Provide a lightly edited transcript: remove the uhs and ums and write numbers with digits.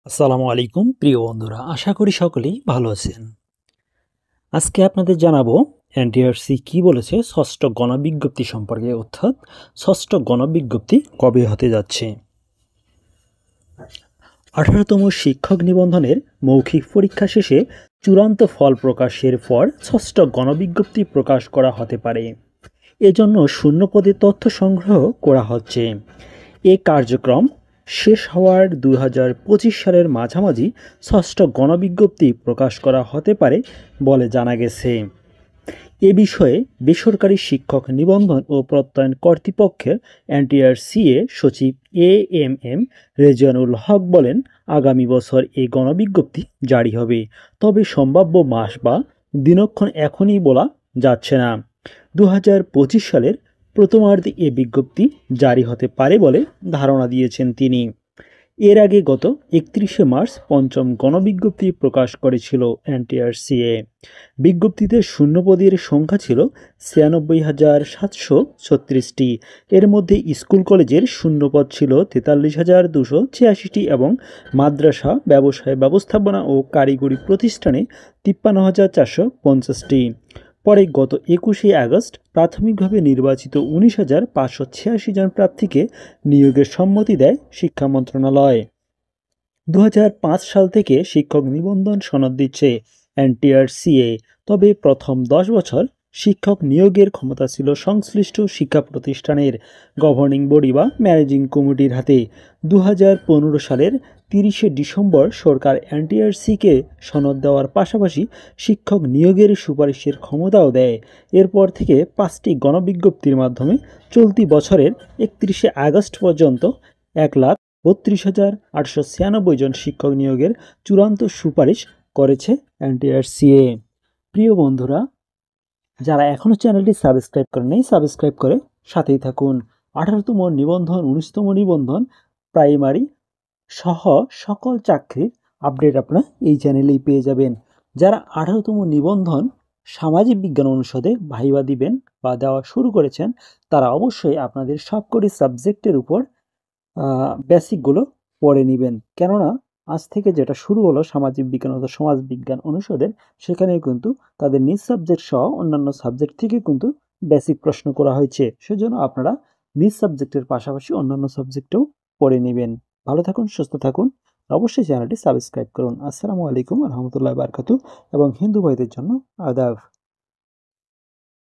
আসসালামু আলাইকুম প্রিয় বন্ধুরা, আশা করি সকলেই ভালো আছেন। আজকে আপনাদের জানাবো এনটিআরসি কি বলেছে ষষ্ঠ গণবিজ্ঞপ্তি সম্পর্কে, অর্থাৎ ষষ্ঠ গণবিজ্ঞপ্তি কবে হতে যাচ্ছে। 18তম শিক্ষক নিবন্ধনের মৌখিক পরীক্ষা শেষে চূড়ান্ত ফল প্রকাশের পর ষষ্ঠ গণবিজ্ঞপ্তি প্রকাশ করা হতে পারে। এজন্য শূন্যপদে তথ্য সংগ্রহ করা হচ্ছে। এ কার্যক্রম শেষ হওয়ার 2025 সালের মাঝামাঝি ষষ্ঠ গণবিজ্ঞপ্তি প্রকাশ করা হতে পারে বলে জানা গেছে। এ বিষয়ে বেসরকারি শিক্ষক নিবন্ধন ও প্রত্যয়ন কর্তৃপক্ষের এনটিআরসিএ সচিব এএমএম রেজানুল হক বলেন, আগামী বছর এই গণবিজ্ঞপ্তি জারি হবে, তবে সম্ভাব্য মাস বা দিনক্ষণ এখনই বলা যাচ্ছে না। 2025 সালের প্রথমার্ধে এ বিজ্ঞপ্তি জারি হতে পারে বলে ধারণা দিয়েছেন তিনি। এর আগে গত 31শে মার্চ পঞ্চম গণবিজ্ঞপ্তি প্রকাশ করেছিল এনটিআরসিএ। বিজ্ঞপ্তিতে শূন্যপদের সংখ্যা ছিল 96,736টি। এর মধ্যে স্কুল কলেজের শূন্যপদ ছিল 43,286টি এবং মাদ্রাসা, ব্যবসায় ব্যবস্থাপনা ও কারিগরি প্রতিষ্ঠানে 53,450টি। পরে গত 21শে আগস্ট প্রাথমিকভাবে নির্বাচিত 19,586 জন প্রার্থীকে নিয়োগের সম্মতি দেয় শিক্ষা মন্ত্রণালয়। 2005 সাল থেকে শিক্ষক নিবন্ধন সনদ দিচ্ছে এনটিআরসিএ, তবে প্রথম 10 বছর শিক্ষক নিয়োগের ক্ষমতা ছিল সংশ্লিষ্ট শিক্ষা প্রতিষ্ঠানের গভর্নিং বডি বা ম্যানেজিং কমিটির হাতে। 2015 সালের 30শে ডিসেম্বর সরকার এনটিআরসিকে সনদ দেওয়ার পাশাপাশি শিক্ষক নিয়োগের সুপারিশের ক্ষমতাও দেয়। এরপর থেকে 5টি গণবিজ্ঞপ্তির মাধ্যমে চলতি বছরের 31শে আগস্ট পর্যন্ত 1,32,896 জন শিক্ষক নিয়োগের চূড়ান্ত সুপারিশ করেছে এনটিআরসিএ। প্রিয় বন্ধুরা, যারা এখনও চ্যানেলটি সাবস্ক্রাইব করেননি, সাবস্ক্রাইব করে সাথেই থাকুন। 18তম নিবন্ধন, 19তম নিবন্ধন, প্রাইমারি সহ সকল চাকরির আপডেট আপনারা এই চ্যানেলেই পেয়ে যাবেন। যারা 18তম নিবন্ধন সামাজিক বিজ্ঞান অনুষদে ভাইবা দিবেন বা দেওয়া শুরু করেছেন, তারা অবশ্যই আপনাদের সবকটি সাবজেক্টের উপর বেসিকগুলো পড়ে নেবেন। কেননা আজ থেকে যেটা শুরু হলো সামাজিক বিজ্ঞান অথবা সমাজ বিজ্ঞান অনুষদের, সেখানে কিন্তু তাদের নিজ সাবজেক্ট সহ অন্যান্য সাবজেক্ট থেকে কিন্তু বেসিক প্রশ্ন করা হয়েছে। সেজন্য আপনারা নিজ সাবজেক্টের পাশাপাশি অন্যান্য সাবজেক্টেও পড়ে নেবেন। ভালো থাকুন, সুস্থ থাকুন, অবশ্যই চ্যানেলটি সাবস্ক্রাইব করুন। আসসালামু আলাইকুম রহমতুল্লাহ বারকাতু এবং হিন্দু ভাইদের জন্য আদাব।